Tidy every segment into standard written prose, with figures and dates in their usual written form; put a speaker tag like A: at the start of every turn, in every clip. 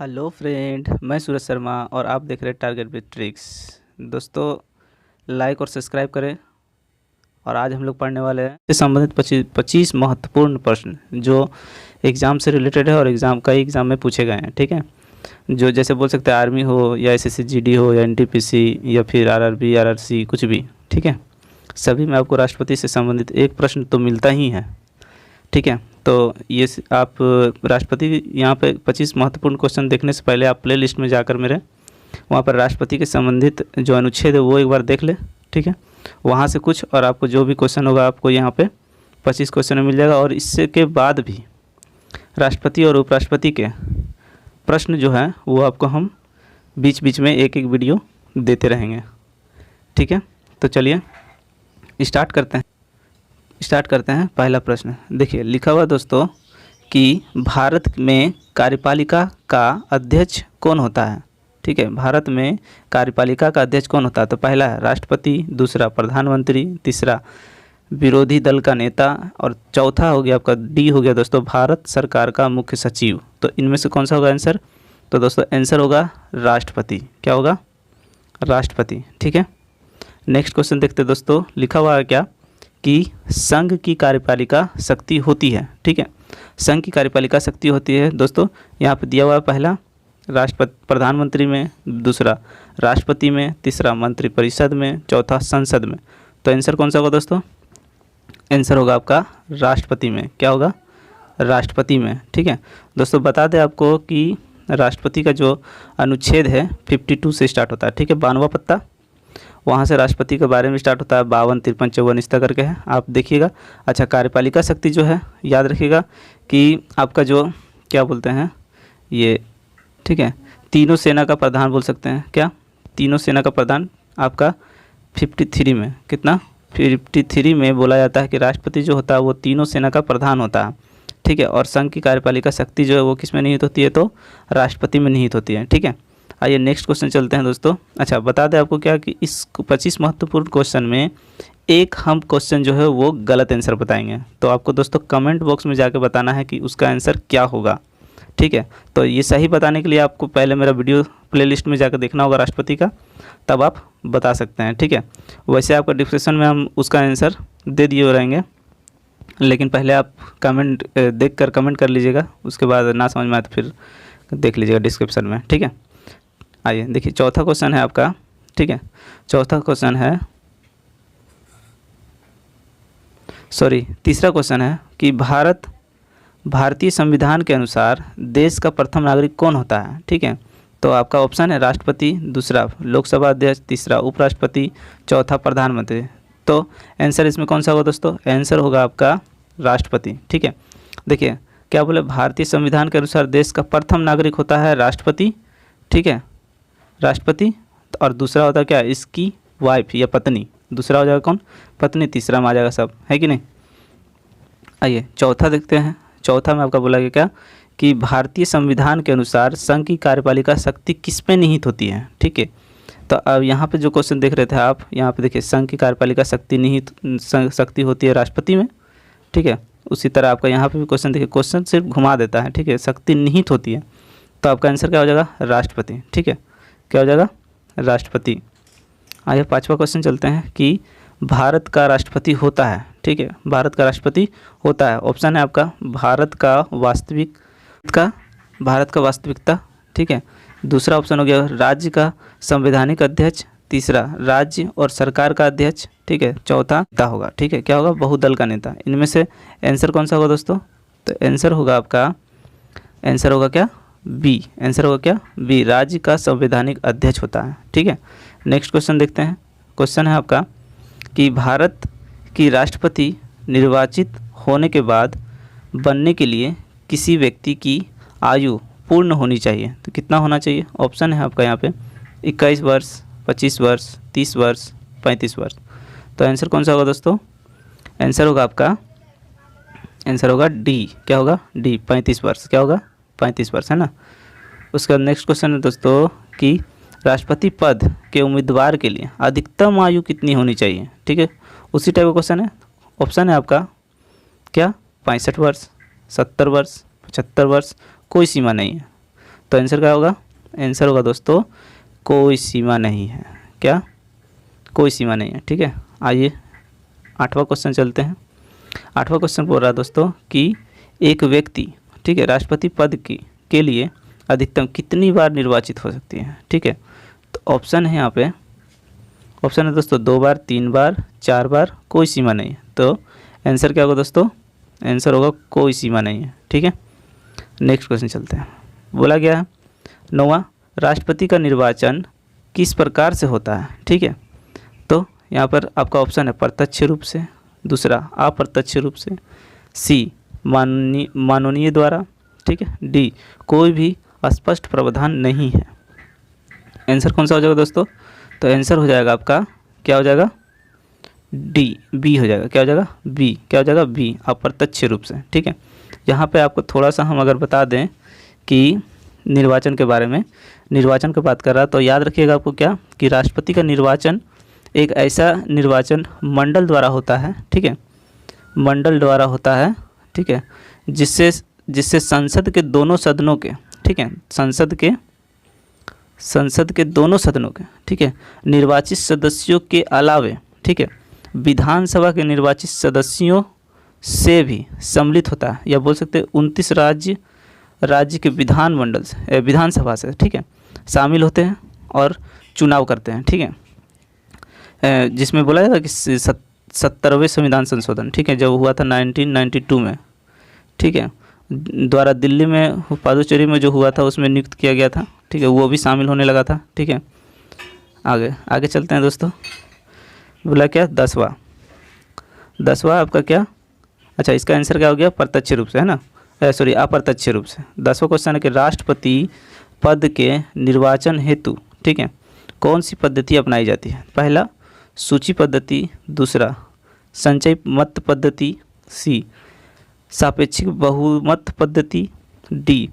A: Hello friend, मैं सूरज शर्मा और आप देख रहे हैं टारगेट विद ट्रिक्स। दोस्तों, लाइक और सब्सक्राइब करें। और आज हम लोग पढ़ने वाले हैं इससे संबंधित 25 महत्वपूर्ण प्रश्न जो एग्ज़ाम से रिलेटेड है और कई एग्ज़ाम में पूछे गए हैं। ठीक है, जो जैसे बोल सकते हैं आर्मी हो या एसएससी जीडी हो या एनटीपीसी या फिर आरआरबी आरआरसी कुछ भी। ठीक है, सभी में आपको राष्ट्रपति से संबंधित एक प्रश्न तो मिलता ही है। ठीक है, तो ये आप राष्ट्रपति यहाँ पे 25 महत्वपूर्ण क्वेश्चन देखने से पहले आप प्ले लिस्ट में जाकर मेरे वहाँ पर राष्ट्रपति के संबंधित जो अनुच्छेद है वो एक बार देख ले। ठीक है, वहाँ से कुछ और आपको जो भी क्वेश्चन होगा आपको यहाँ पे 25 क्वेश्चन में मिल जाएगा। और इससे के बाद भी राष्ट्रपति और उपराष्ट्रपति के प्रश्न जो है वो आपको हम बीच बीच में एक एक वीडियो देते रहेंगे। ठीक है, तो चलिए स्टार्ट करते हैं। पहला प्रश्न देखिए, लिखा हुआ दोस्तों कि भारत में कार्यपालिका का अध्यक्ष कौन होता है। ठीक है, भारत में कार्यपालिका का अध्यक्ष कौन होता है। तो पहला है राष्ट्रपति, दूसरा प्रधानमंत्री, तीसरा विरोधी दल का नेता और चौथा हो गया आपका डी हो गया दोस्तों भारत सरकार का मुख्य सचिव। तो इनमें से कौन सा होगा आंसर। तो दोस्तों आंसर होगा राष्ट्रपति। क्या होगा, राष्ट्रपति। ठीक है, नेक्स्ट क्वेश्चन देखते हैं दोस्तों। लिखा हुआ है क्या कि संघ की कार्यपालिका शक्ति होती है। ठीक है, संघ की कार्यपालिका शक्ति होती है दोस्तों। यहाँ पे दिया हुआ है पहला प्रधानमंत्री में, दूसरा राष्ट्रपति में, तीसरा मंत्रिपरिषद में, चौथा संसद में। तो आंसर कौन सा होगा दोस्तों, आंसर होगा आपका राष्ट्रपति में। क्या होगा, राष्ट्रपति में। ठीक है दोस्तों, बता दें आपको कि राष्ट्रपति का जो अनुच्छेद है 52 से स्टार्ट होता है। ठीक है, 52वां पत्ता वहाँ से राष्ट्रपति के बारे में स्टार्ट होता है। 52, 53, 54 इस तरह करके है, आप देखिएगा। अच्छा, कार्यपालिका शक्ति जो है याद रखिएगा कि आपका जो क्या बोलते हैं ये, ठीक है, तीनों सेना का प्रधान बोल सकते हैं। क्या, तीनों सेना का प्रधान आपका 53 में, कितना 53 में बोला जाता है कि राष्ट्रपति जो होता है वो तीनों सेना का प्रधान होता है। ठीक है, और संघ की कार्यपालिका शक्ति जो है वो किस में निहित होती है, तो राष्ट्रपति में निहित होती है। ठीक है, आइए नेक्स्ट क्वेश्चन चलते हैं दोस्तों। अच्छा, बता दें आपको क्या कि इस 25 महत्वपूर्ण क्वेश्चन में एक हम क्वेश्चन जो है वो गलत आंसर बताएंगे। तो आपको दोस्तों कमेंट बॉक्स में जाकर बताना है कि उसका आंसर क्या होगा। ठीक है, तो ये सही बताने के लिए आपको पहले मेरा वीडियो प्लेलिस्ट में जाकर देखना होगा राष्ट्रपति का, तब आप बता सकते हैं। ठीक है, वैसे आपका डिस्क्रिप्शन में हम उसका आंसर दे दिए रहेंगे, लेकिन पहले आप कमेंट देख कर कमेंट कर लीजिएगा, उसके बाद ना समझ में आए तो फिर देख लीजिएगा डिस्क्रिप्शन में। ठीक है, आइए देखिए चौथा क्वेश्चन है आपका। ठीक है, चौथा क्वेश्चन है, तीसरा क्वेश्चन है कि भारतीय संविधान के अनुसार देश का प्रथम नागरिक कौन होता है। ठीक है, तो आपका ऑप्शन है राष्ट्रपति, दूसरा लोकसभा अध्यक्ष, तीसरा उपराष्ट्रपति, चौथा प्रधानमंत्री। तो आंसर इसमें कौन सा होगा दोस्तों, आंसर होगा आपका राष्ट्रपति। ठीक है, देखिए क्या बोले, भारतीय संविधान के अनुसार देश का प्रथम नागरिक होता है राष्ट्रपति। ठीक है, राष्ट्रपति, और दूसरा होता है क्या, इसकी वाइफ या पत्नी। दूसरा हो जाएगा कौन, पत्नी, तीसरा में आ जाएगा सब, है कि नहीं। आइए चौथा देखते हैं। चौथा में आपका बोला गया क्या कि भारतीय संविधान के अनुसार संघ की कार्यपालिका शक्ति किस पे निहित होती है। ठीक है, तो अब यहाँ पे जो क्वेश्चन देख रहे थे आप, यहाँ पे देखिए संघ की कार्यपालिका शक्ति होती है राष्ट्रपति में। ठीक है, उसी तरह आपका यहाँ पे भी क्वेश्चन देखिए, क्वेश्चन सिर्फ घुमा देता है। ठीक है, शक्ति निहित होती है, तो आपका आंसर क्या हो जाएगा, राष्ट्रपति। ठीक है, क्या हो जाएगा, राष्ट्रपति। आइए पांचवा क्वेश्चन चलते हैं कि भारत का राष्ट्रपति होता है। ठीक है, भारत का राष्ट्रपति होता है। ऑप्शन है आपका भारत का वास्तविकता। ठीक है, दूसरा ऑप्शन हो गया राज्य का संवैधानिक अध्यक्ष, तीसरा राज्य और सरकार का अध्यक्ष। ठीक है, चौथा नेता होगा। ठीक है, क्या होगा, बहुदल का नेता। इनमें से आंसर कौन सा होगा दोस्तों, तो आंसर होगा आपका, आंसर होगा क्या, बी। आंसर होगा क्या, बी, राज्य का संवैधानिक अध्यक्ष होता है। ठीक है, नेक्स्ट क्वेश्चन देखते हैं। क्वेश्चन है आपका कि भारत की राष्ट्रपति निर्वाचित होने के बाद बनने के लिए किसी व्यक्ति की आयु पूर्ण होनी चाहिए। तो कितना होना चाहिए, ऑप्शन है आपका यहाँ पे 21 वर्ष, 25 वर्ष, 30 वर्ष, 35 वर्ष। तो आंसर कौन सा होगा दोस्तों, आंसर होगा आपका, आंसर होगा डी। क्या होगा, डी, 35 वर्ष। क्या होगा, 35 वर्ष, है ना। उसका नेक्स्ट क्वेश्चन है दोस्तों कि राष्ट्रपति पद के उम्मीदवार के लिए अधिकतम आयु कितनी होनी चाहिए। ठीक है, उसी टाइप का क्वेश्चन है। ऑप्शन है आपका क्या, 65 वर्ष, 70 वर्ष, 75 वर्ष, कोई सीमा नहीं है। तो आंसर क्या होगा? आंसर होगा दोस्तों कोई सीमा नहीं है। क्या? कोई सीमा नहीं है। ठीक है, आइए 8वां क्वेश्चन चलते हैं। 8वां क्वेश्चन बोल रहा है दोस्तों कि एक व्यक्ति, ठीक है, राष्ट्रपति पद के लिए अधिकतम कितनी बार निर्वाचित हो सकती है? ठीक है, तो ऑप्शन है यहाँ पे, ऑप्शन है दोस्तों 2 बार, 3 बार, 4 बार, कोई सीमा नहीं है। तो आंसर क्या होगा दोस्तों? आंसर होगा कोई सीमा नहीं है। ठीक है, नेक्स्ट क्वेश्चन चलते हैं। बोला गया है 9वां, राष्ट्रपति का निर्वाचन किस प्रकार से होता है? ठीक है, तो यहाँ पर आपका ऑप्शन है प्रत्यक्ष रूप से, दूसरा अप्रत्यक्ष रूप से, सी माननीय द्वारा, ठीक है, डी कोई भी स्पष्ट प्रावधान नहीं है। आंसर कौन सा हो जाएगा दोस्तों? तो आंसर हो जाएगा आपका, क्या हो जाएगा? डी, बी हो जाएगा। क्या हो जाएगा? बी। क्या हो जाएगा? बी, अप्रत्यक्ष रूप से। ठीक है, यहाँ पे आपको थोड़ा सा हम अगर बता दें कि निर्वाचन के बारे में, निर्वाचन की बात कर रहा तो याद रखिएगा आपको क्या, कि राष्ट्रपति का निर्वाचन एक ऐसा निर्वाचन मंडल द्वारा होता है। ठीक है, मंडल द्वारा होता है। ठीक है, जिससे संसद के दोनों सदनों के, ठीक है, संसद के दोनों सदनों के, ठीक है, निर्वाचित सदस्यों के अलावे, ठीक है, विधानसभा के निर्वाचित सदस्यों से भी सम्मिलित होता है, या बोल सकते हैं 29 राज्य के विधानमंडल से, विधानसभा से, ठीक है, शामिल होते हैं और चुनाव करते हैं। ठीक है, जिसमें बोला जाता है कि 70वें संविधान संशोधन, ठीक है, जब हुआ था 1992 में, ठीक है, द्वारा दिल्ली में पादुचेरी में जो हुआ था उसमें नियुक्त किया गया था। ठीक है, वो भी शामिल होने लगा था। ठीक है, आगे चलते हैं दोस्तों। बोला क्या? 10वां आपका क्या? अच्छा, इसका आंसर क्या हो गया? प्रत्यक्ष रूप से, है ना, सॉरी अप्रत्यक्ष रूप से। 10वां क्वेश्चन है कि राष्ट्रपति पद के निर्वाचन हेतु, ठीक है, कौन सी पद्धति अपनाई जाती है? पहला सूची पद्धति, दूसरा संचय मत पद्धति, सी सापेक्षिक बहुमत पद्धति, डी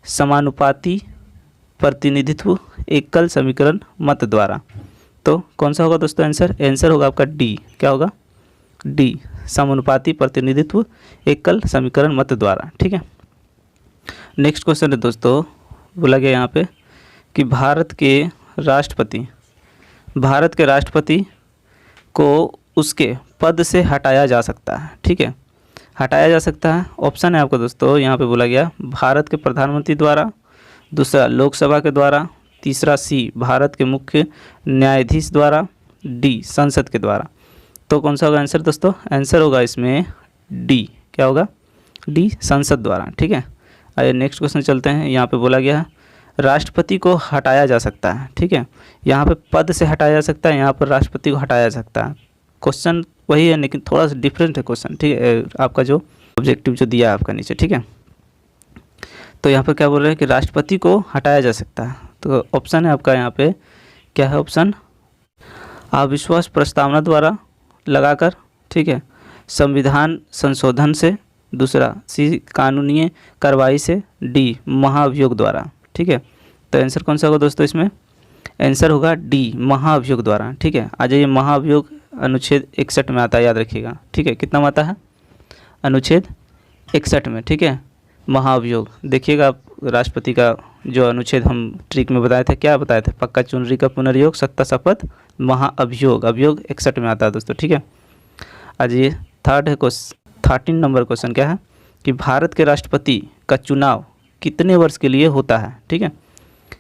A: समानुपाती प्रतिनिधित्व एकल समीकरण मत द्वारा। तो कौन सा होगा दोस्तों आंसर? आंसर होगा आपका डी। क्या होगा? डी, समानुपाती प्रतिनिधित्व एकल समीकरण मत द्वारा। ठीक है, नेक्स्ट क्वेश्चन है दोस्तों, बोला गया यहाँ पे कि भारत के राष्ट्रपति को उसके पद से हटाया जा सकता है। ठीक है, हटाया जा सकता है। ऑप्शन है आपको दोस्तों, यहाँ पे बोला गया भारत के प्रधानमंत्री द्वारा, दूसरा लोकसभा के द्वारा, तीसरा सी भारत के मुख्य न्यायाधीश द्वारा, डी संसद के द्वारा। तो कौन सा होगा आंसर दोस्तों? आंसर होगा इसमें डी। क्या होगा? डी, संसद द्वारा। ठीक है, आइए नेक्स्ट क्वेश्चन चलते हैं। यहाँ पे बोला गया है राष्ट्रपति को हटाया जा सकता है। ठीक है, यहाँ पे पद से हटाया जा सकता है, यहाँ पर राष्ट्रपति को हटाया जा सकता है। क्वेश्चन वही है लेकिन थोड़ा सा डिफरेंट है क्वेश्चन। ठीक है, आपका जो ऑब्जेक्टिव जो दिया है आपका नीचे। ठीक है, तो यहाँ पर क्या बोल रहे हैं कि राष्ट्रपति को हटाया जा सकता है। तो ऑप्शन है आपका यहाँ पे, क्या है ऑप्शन? अविश्वास प्रस्तावना द्वारा लगाकर, ठीक है, संविधान संशोधन से, दूसरा सी कानूनी कार्रवाई से, डी महाभियोग द्वारा। ठीक है, तो आंसर कौन सा होगा दोस्तों इसमें? आंसर होगा डी, महाभियोग द्वारा। ठीक है, आ जाइए, महाभियोग अनुच्छेद 61 में आता है, याद रखिएगा। ठीक है, कितना में आता है? अनुच्छेद 61 में। ठीक है, महाभियोग देखिएगा आप, राष्ट्रपति का जो अनुच्छेद हम ट्रिक में बताए थे, क्या बताए थे? पक्का चुनरी का पुनर्योग, सत्ता शपथ, महाअभियोग, अभियोग 61 में आता है दोस्तों। ठीक है, आज ये 13 नंबर क्वेश्चन क्या है कि भारत के राष्ट्रपति का चुनाव कितने वर्ष के लिए होता है? ठीक है,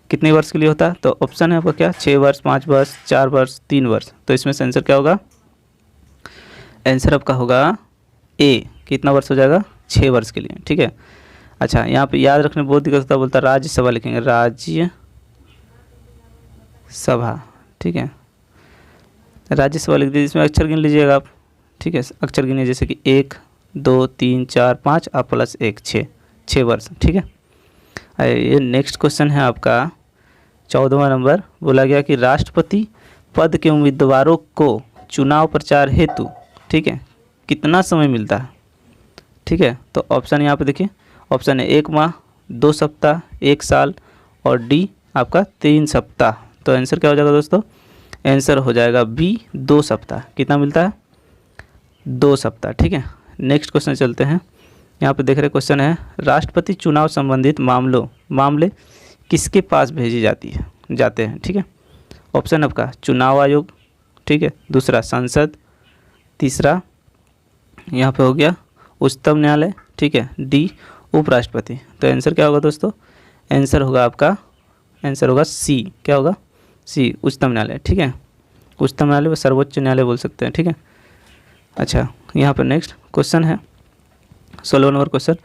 A: कितने वर्ष के लिए होता है? तो ऑप्शन है आपका क्या? 6 वर्ष, 5 वर्ष, 4 वर्ष, 3 वर्ष। तो इसमें से आंसर क्या होगा? आंसर आपका होगा ए, कितना वर्ष हो जाएगा? 6 वर्ष के लिए। ठीक है, अच्छा, यहाँ पे याद रखने बहुत दिक्कत होता है, बोलता राज्यसभा लिखेंगे, राज्यसभा। ठीक है, राज्यसभा लिख दीजिए, इसमें अक्षर गिन लीजिएगा आप। ठीक है, अक्षर गिनिए, जैसे कि 1 2 3 4 5 और प्लस 1 6 वर्ष। ठीक है, ये नेक्स्ट क्वेश्चन है आपका 14वां नंबर। बोला गया कि राष्ट्रपति पद के उम्मीदवारों को चुनाव प्रचार हेतु, ठीक है, कितना समय मिलता है? ठीक है, तो ऑप्शन यहाँ पे देखिए, ऑप्शन है 1 माह, 2 सप्ताह, 1 साल, और डी आपका 3 सप्ताह। तो आंसर क्या हो जाएगा दोस्तों? आंसर हो जाएगा बी, 2 सप्ताह। कितना मिलता है? 2 सप्ताह। ठीक है, नेक्स्ट क्वेश्चन चलते हैं। यहाँ पे देख रहे क्वेश्चन है राष्ट्रपति चुनाव संबंधित मामले किसके पास भेजी जाते हैं, ठीक है। ऑप्शन आपका चुनाव आयोग, ठीक है, दूसरा संसद, तीसरा यहाँ पे हो गया उच्चतम न्यायालय, ठीक है, डी उपराष्ट्रपति। तो आंसर क्या होगा दोस्तों, आंसर होगा आपका, आंसर होगा सी, क्या होगा, सी उच्चतम न्यायालय, ठीक है। उच्चतम न्यायालय व सर्वोच्च न्यायालय बोल सकते हैं, ठीक है। अच्छा, यहाँ पर नेक्स्ट क्वेश्चन है 16 नंबर क्वेश्चन,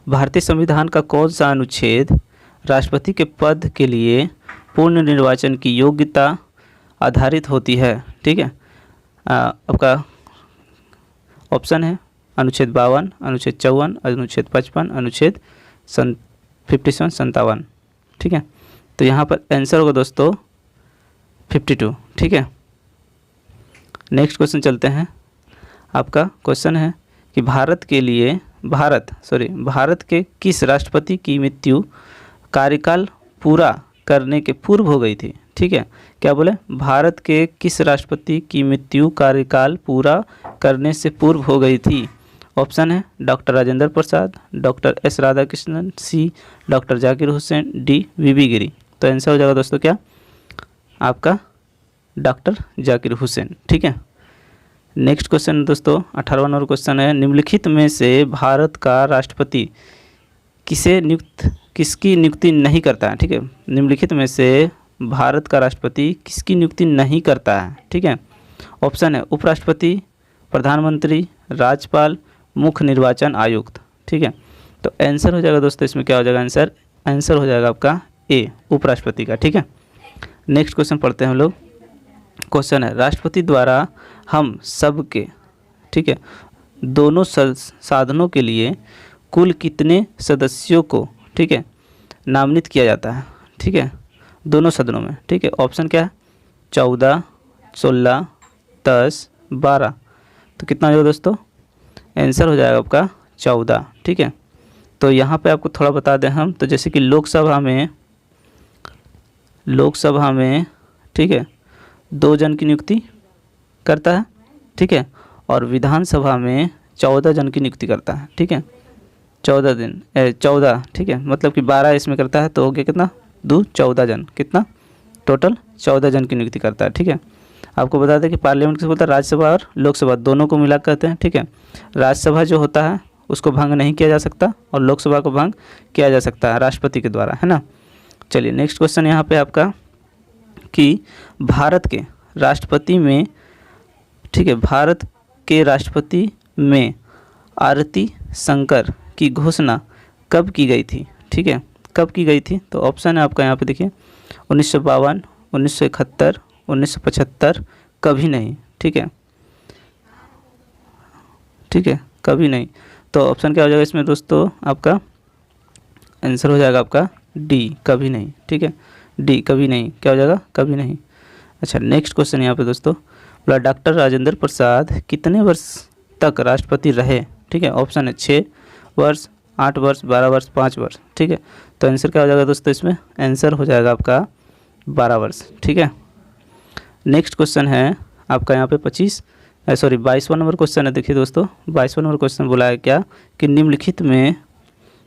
A: भारतीय संविधान का कौन सा अनुच्छेद राष्ट्रपति के पद के लिए पूर्ण निर्वाचन की योग्यता आधारित होती है, ठीक है। आपका ऑप्शन है अनुच्छेद 52, अनुच्छेद 54, अनुच्छेद 55, अनुच्छेद 57, 57, ठीक है। तो यहाँ पर आंसर होगा दोस्तों 52, ठीक है। नेक्स्ट क्वेश्चन चलते हैं। आपका क्वेश्चन है कि भारत के किस राष्ट्रपति की मृत्यु कार्यकाल पूरा करने के पूर्व हो गई थी, ठीक है। क्या बोले, भारत के किस राष्ट्रपति की मृत्यु कार्यकाल पूरा करने से पूर्व हो गई थी। ऑप्शन है doctor Rajendra Prasad, doctor S Radhakrishnan, सी डॉक्टर जाकिर हुसैन, डी वीबी गिरी। तो आंसर हो जाएगा दोस्तों क्या, आपका डॉक्टर जाकिर हुसैन, ठीक है। नेक्स्ट क्वेश्चन दोस्तों 18वां नंबर क्वेश्चन है, निम्नलिखित में से भारत का राष्ट्रपति किसकी नियुक्ति नहीं करता है, ठीक है। निम्नलिखित में से भारत का राष्ट्रपति किसकी नियुक्ति नहीं करता है, ठीक है। ऑप्शन है उपराष्ट्रपति, प्रधानमंत्री, राज्यपाल, मुख्य निर्वाचन आयुक्त, ठीक है। तो आंसर हो जाएगा दोस्तों इसमें क्या हो जाएगा, आंसर हो जाएगा आपका ए उपराष्ट्रपति का, ठीक है। नेक्स्ट क्वेश्चन पढ़ते हैं हम लोग। क्वेश्चन है, राष्ट्रपति द्वारा हम सब के, ठीक है, दोनों साधनों के लिए कुल कितने सदस्यों को, ठीक है, नामित किया जाता है, ठीक है, दोनों सदनों में, ठीक है। ऑप्शन क्या है 14, 16, 10, 12। तो कितना हो जाएगा दोस्तों, आंसर हो जाएगा आपका 14, ठीक है। तो यहाँ पे आपको थोड़ा बता दें हम, तो जैसे कि लोकसभा में ठीक है 2 जन की नियुक्ति करता है, ठीक है, और विधानसभा में 14 जन की नियुक्ति करता है, ठीक है। 14, ठीक है, मतलब कि 12 इसमें करता है, तो हो गया कितना 2 14 जन, कितना टोटल 14 जन की नियुक्ति करता है, ठीक है। आपको बता दें कि पार्लियामेंट किसे बोलता है, राज्यसभा और लोकसभा दोनों को मिला कहते हैं, ठीक है। राज्यसभा जो होता है उसको भंग नहीं किया जा सकता और लोकसभा को भंग किया जा सकता है राष्ट्रपति के द्वारा, है ना। चलिए नेक्स्ट क्वेश्चन यहाँ पे आपका कि भारत के राष्ट्रपति में, ठीक है, भारत के राष्ट्रपति में आरती शंकर की घोषणा कब की गई थी, ठीक है, कब की गई थी। तो ऑप्शन है आपका यहाँ पे देखिए 1952, 1971, 1975, कभी नहीं, ठीक है, ठीक है, कभी नहीं। तो ऑप्शन क्या हो जाएगा इसमें दोस्तों, आपका आंसर हो जाएगा आपका डी कभी नहीं, ठीक है, डी कभी नहीं, क्या हो जाएगा कभी नहीं। अच्छा नेक्स्ट क्वेश्चन यहाँ पे दोस्तों बोला, डॉक्टर राजेंद्र प्रसाद कितने वर्ष तक राष्ट्रपति रहे, ठीक है। ऑप्शन है 6 वर्ष, 8 वर्ष, 12 वर्ष, 5 वर्ष, ठीक है। तो आंसर क्या हो जाएगा दोस्तों इसमें, आंसर हो जाएगा आपका 12 वर्ष, ठीक है। नेक्स्ट क्वेश्चन है आपका यहाँ पे 22वां नंबर क्वेश्चन है। देखिए दोस्तों 22वां नंबर क्वेश्चन बोला है क्या कि निम्नलिखित में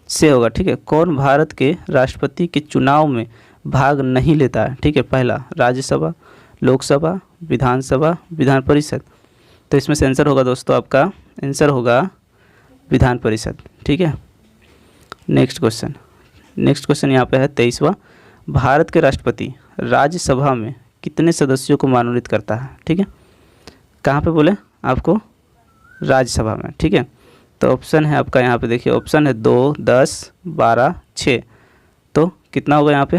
A: से होगा, ठीक है, कौन भारत के राष्ट्रपति के चुनाव में भाग नहीं लेता है, ठीक है। पहला राज्यसभा, लोकसभा, विधानसभा, विधान परिषद। तो इसमें से आंसर होगा दोस्तों आपका आंसर होगा विधान परिषद, ठीक है। नेक्स्ट क्वेश्चन यहाँ पे है 23वां, भारत के राष्ट्रपति राज्यसभा में कितने सदस्यों को मनोनीत करता है, ठीक है। कहाँ पे बोले आपको, राज्यसभा में, ठीक है। तो ऑप्शन है आपका यहाँ पे देखिए, ऑप्शन है 2, 10, 12, 6। तो कितना होगा यहाँ पे,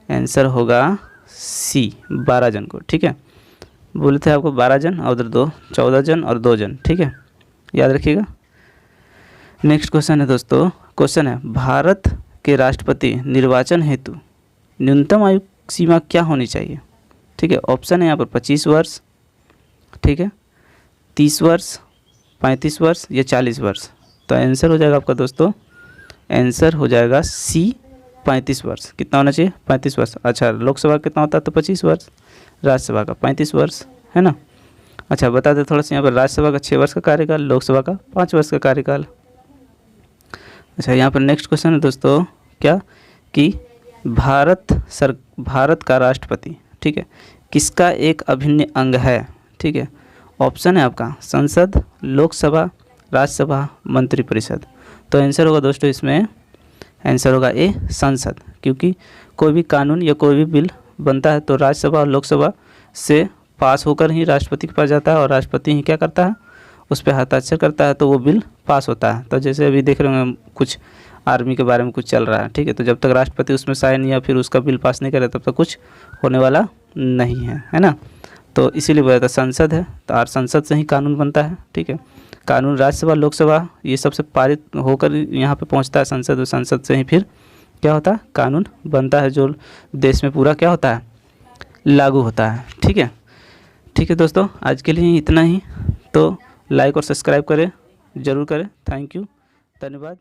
A: आंसर होगा सी 12 जन को, ठीक है। बोले थे आपको 12 जन और उधर 14 जन और 2 जन, ठीक है, याद रखिएगा। नेक्स्ट क्वेश्चन है दोस्तों, क्वेश्चन है भारत के राष्ट्रपति निर्वाचन हेतु न्यूनतम आयु सीमा क्या होनी चाहिए, ठीक है। ऑप्शन है यहाँ पर 25 वर्ष, ठीक है, 30 वर्ष, 35 वर्ष या 40 वर्ष। तो आंसर हो जाएगा आपका दोस्तों, आंसर हो जाएगा सी 35 वर्ष। कितना होना चाहिए, 35 वर्ष। अच्छा लोकसभा कितना होता है, तो 25 वर्ष, राज्यसभा का 35 वर्ष, है ना। अच्छा बता दें थोड़ा सा यहाँ पर, राज्यसभा का 6 वर्ष का कार्यकाल, लोकसभा का 5 वर्ष का कार्यकाल। अच्छा यहाँ पर नेक्स्ट क्वेश्चन है दोस्तों क्या कि भारत का राष्ट्रपति, ठीक है, किसका एक अभिन्न अंग है, ठीक है। ऑप्शन है आपका संसद, लोकसभा, राज्यसभा, मंत्रिपरिषद। तो आंसर होगा दोस्तों इसमें, आंसर होगा ए संसद, क्योंकि कोई भी कानून या कोई भी बिल बनता है तो राज्यसभा और लोकसभा से पास होकर ही राष्ट्रपति के पास जाता है, और राष्ट्रपति ही क्या करता है, उस पर हस्ताक्षर करता है तो वो बिल पास होता है। तो जैसे अभी देख रहे होंगे कुछ आर्मी के बारे में कुछ चल रहा है, ठीक है, तो जब तक राष्ट्रपति उसमें साइन या फिर उसका बिल पास नहीं करे तब तक कुछ होने वाला नहीं है ना। तो इसीलिए बोला था संसद है, तो और संसद से ही कानून बनता है, ठीक है। कानून राज्यसभा, लोकसभा ये सबसे पारित होकर यहाँ पे पहुँचता है संसद, और संसद से ही फिर क्या होता है, कानून बनता है, जो देश में पूरा क्या होता है, लागू होता है। ठीक है, ठीक है दोस्तों, आज के लिए इतना ही। तो लाइक और सब्सक्राइब करें, ज़रूर करें। थैंक यू, धन्यवाद।